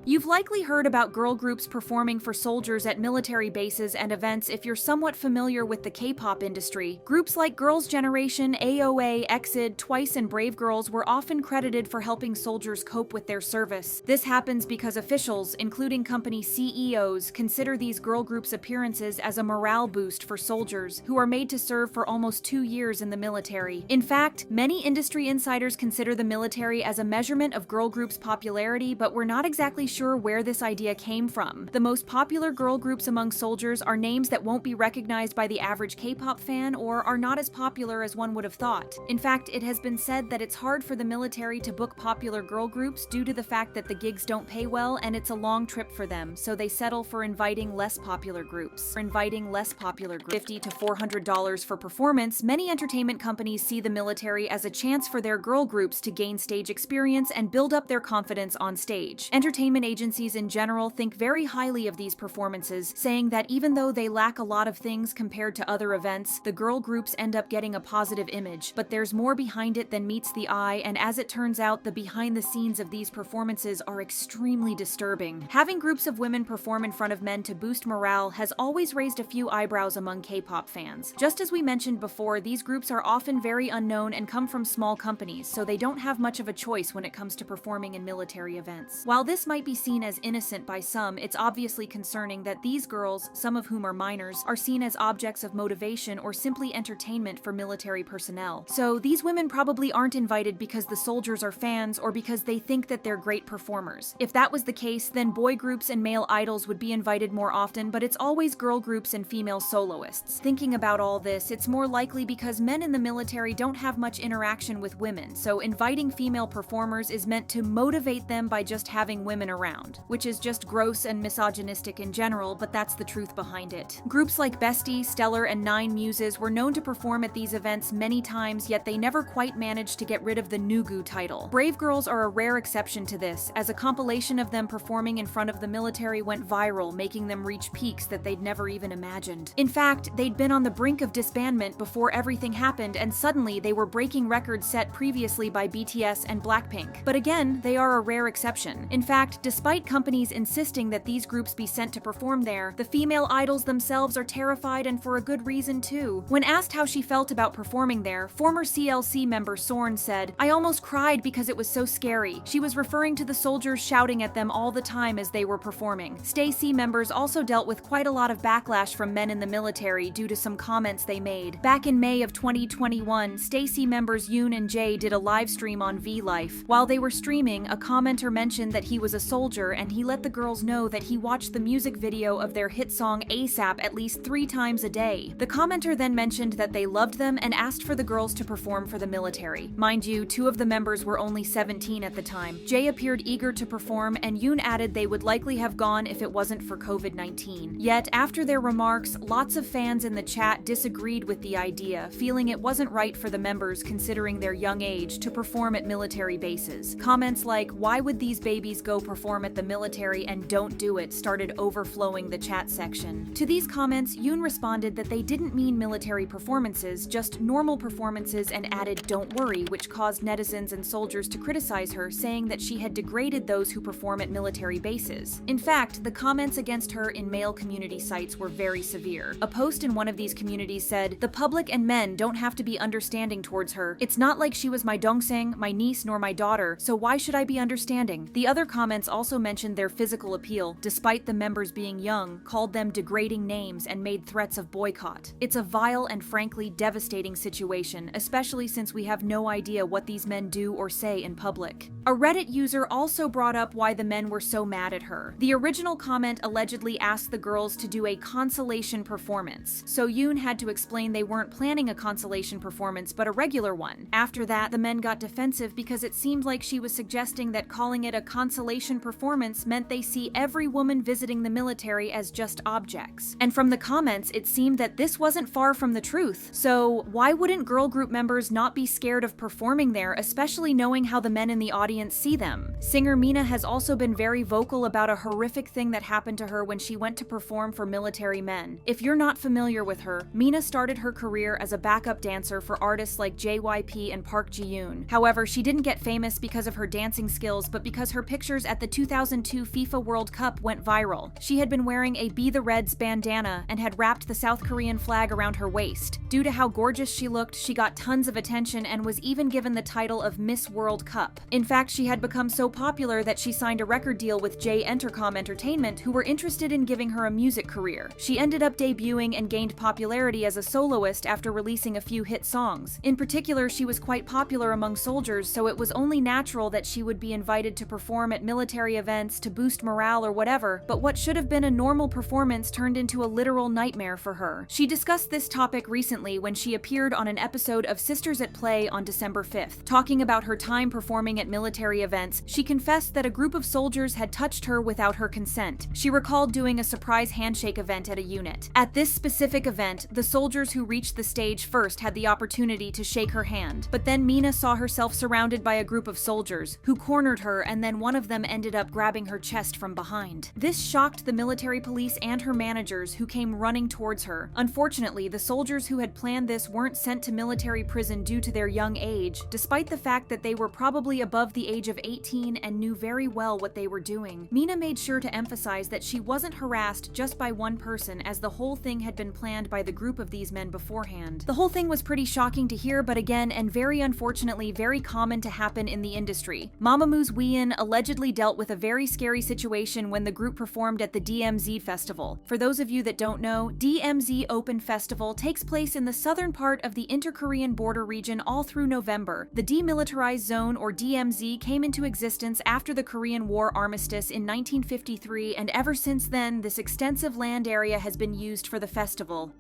You've likely heard about girl groups performing for soldiers at military bases and events if you're somewhat familiar with the K-pop industry. Groups like Girls' Generation, AOA, EXID, Twice, and Brave Girls were often credited for helping soldiers cope with their service. This happens because officials, including company CEOs, consider these girl groups' appearances as a morale boost for soldiers, who are made to serve for almost 2 years in the military. In fact, many industry insiders consider the military as a measurement of girl groups' popularity, but we're not exactly sure where this idea came from. The most popular girl groups among soldiers are names that won't be recognized by the average K-pop fan or are not as popular as one would have thought. In fact, it has been said that it's hard for the military to book popular girl groups due to the fact that the gigs don't pay well and it's a long trip for them, so they settle for inviting less popular groups. $50 to $400 for performance, many entertainment companies see the military as a chance for their girl groups to gain stage experience and build up their confidence on stage. Entertainment agencies in general think very highly of these performances, saying that even though they lack a lot of things compared to other events, the girl groups end up getting a positive image. But there's more behind it than meets the eye, and as it turns out, the behind the scenes of these performances are extremely disturbing. Having groups of women perform in front of men to boost morale has always raised a few eyebrows among K-pop fans. Just as we mentioned before, these groups are often very unknown and come from small companies, so they don't have much of a choice when it comes to performing in military events. While this might be seen as innocent by some, it's obviously concerning that these girls, some of whom are minors, are seen as objects of motivation or simply entertainment for military personnel. So these women probably aren't invited because the soldiers are fans or because they think that they're great performers. If that was the case, then boy groups and male idols would be invited more often, but it's always girl groups and female soloists. Thinking about all this, it's more likely because men in the military don't have much interaction with women, so inviting female performers is meant to motivate them by just having women around, which is just gross and misogynistic in general, but that's the truth behind it. Groups like Bestie, Stellar, and Nine Muses were known to perform at these events many times, yet they never quite managed to get rid of the Nugu title. Brave Girls are a rare exception to this, as a compilation of them performing in front of the military went viral, making them reach peaks that they'd never even imagined. In fact, they'd been on the brink of disbandment before everything happened, and suddenly they were breaking records set previously by BTS and Blackpink. But again, they are a rare exception. In fact, despite companies insisting that these groups be sent to perform there, the female idols themselves are terrified, and for a good reason too. When asked how she felt about performing there, former CLC member Sorn said, "I almost cried because it was so scary." She was referring to the soldiers shouting at them all the time as they were performing. Stay-C members also dealt with quite a lot of backlash from men in the military due to some comments they made. Back in May of 2021, Stay-C members Yoon and Jae did a live stream on V-Life. While they were streaming, a commenter mentioned that he was a soldier, and he let the girls know that he watched the music video of their hit song ASAP at least 3 times a day. The commenter then mentioned that they loved them and asked for the girls to perform for the military. Mind you, 2 of the members were only 17 at the time. Jae appeared eager to perform, and Yoon added they would likely have gone if it wasn't for COVID-19. Yet, after their remarks, lots of fans in the chat disagreed with the idea, feeling it wasn't right for the members, considering their young age, to perform at military bases. Comments like, "Why would these babies go perform at the military and don't do it?" started overflowing the chat section. To these comments, Yoon responded that they didn't mean military performances, just normal performances, and added "don't worry," which caused netizens and soldiers to criticize her, saying that she had degraded those who perform at military bases. In fact, the comments against her in male community sites were very severe. A post in one of these communities said, "The public and men don't have to be understanding towards her. It's not like she was my dongseng, my niece, nor my daughter, so why should I be understanding?" The other comments also mentioned their physical appeal, despite the members being young, called them degrading names, and made threats of boycott. It's a vile and frankly devastating situation, especially since we have no idea what these men do or say in public. A Reddit user also brought up why the men were so mad at her. The original comment allegedly asked the girls to do a consolation performance, so Yoon had to explain they weren't planning a consolation performance but a regular one. After that, the men got defensive because it seemed like she was suggesting that calling it a consolation performance meant they see every woman visiting the military as just objects. And from the comments, it seemed that this wasn't far from the truth. So why wouldn't girl group members not be scared of performing there, especially knowing how the men in the audience see them? Singer Mina has also been very vocal about a horrific thing that happened to her when she went to perform for military men. If you're not familiar with her, Mina started her career as a backup dancer for artists like JYP and Park Ji-yoon. However, she didn't get famous because of her dancing skills, but because her pictures at the 2002 FIFA World Cup went viral. She had been wearing a Be the Reds bandana and had wrapped the South Korean flag around her waist. Due to how gorgeous she looked, she got tons of attention and was even given the title of Miss World Cup. In fact, she had become so popular that she signed a record deal with J Entercom Entertainment, who were interested in giving her a music career. She ended up debuting and gained popularity as a soloist after releasing a few hit songs. In particular, she was quite popular among soldiers, so it was only natural that she would be invited to perform at military events to boost morale or whatever, but what should have been a normal performance turned into a literal nightmare for her. She discussed this topic recently when she appeared on an episode of Sisters at Play on December 5th. Talking about her time performing at military events, she confessed that a group of soldiers had touched her without her consent. She recalled doing a surprise handshake event at a unit. At this specific event, the soldiers who reached the stage first had the opportunity to shake her hand, but then Mina saw herself surrounded by a group of soldiers who cornered her, and then one of them ended up grabbing her chest from behind. This shocked the military police and her managers, who came running towards her. Unfortunately, the soldiers who had planned this weren't sent to military prison due to their young age, despite the fact that they were probably above the age of 18 and knew very well what they were doing. Mina made sure to emphasize that she wasn't harassed just by one person, as the whole thing had been planned by the group of these men beforehand. The whole thing was pretty shocking to hear, but again, and very unfortunately, very common to happen in the industry. Mamamoo's Wheein allegedly dealt with a very scary situation when the group performed at the DMZ Festival. For those of you that don't know, DMZ Open Festival takes place in the southern part of the inter-Korean border region all through November. The Demilitarized Zone, or DMZ, came into existence after the Korean War armistice in 1953, and ever since then, this extensive land area has been used for the festival.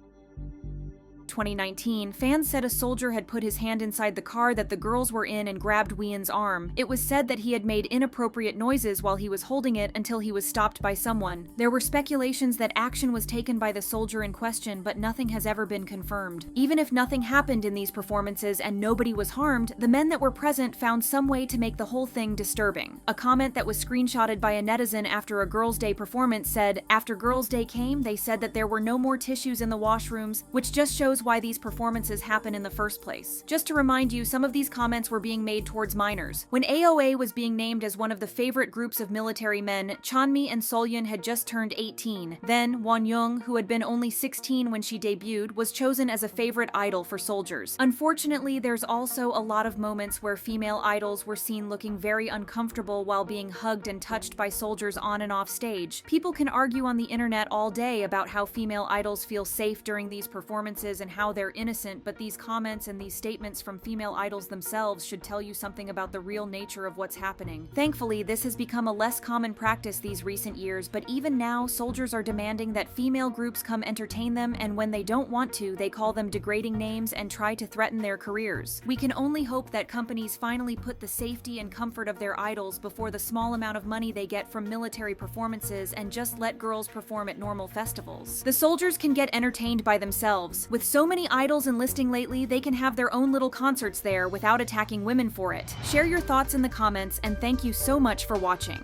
2019, fans said a soldier had put his hand inside the car that the girls were in and grabbed Wheein's arm. It was said that he had made inappropriate noises while he was holding it until he was stopped by someone. There were speculations that action was taken by the soldier in question, but nothing has ever been confirmed. Even if nothing happened in these performances and nobody was harmed, the men that were present found some way to make the whole thing disturbing. A comment that was screenshotted by a netizen after a Girls' Day performance said, "After Girls' Day came, they said that there were no more tissues in the washrooms, which just shows why these performances happen in the first place." Just to remind you, some of these comments were being made towards minors. When AOA was being named as one of the favorite groups of military men, Chanmi and Solyeon had just turned 18. Then, Wonyoung, who had been only 16 when she debuted, was chosen as a favorite idol for soldiers. Unfortunately, there's also a lot of moments where female idols were seen looking very uncomfortable while being hugged and touched by soldiers on and off stage. People can argue on the internet all day about how female idols feel safe during these performances and how they're innocent, but these comments and these statements from female idols themselves should tell you something about the real nature of what's happening. Thankfully, this has become a less common practice these recent years, but even now, soldiers are demanding that female groups come entertain them, and when they don't want to, they call them degrading names and try to threaten their careers. We can only hope that companies finally put the safety and comfort of their idols before the small amount of money they get from military performances and just let girls perform at normal festivals. The soldiers can get entertained by themselves. With so many idols enlisting lately, they can have their own little concerts there without attacking women for it. Share your thoughts in the comments, and thank you so much for watching.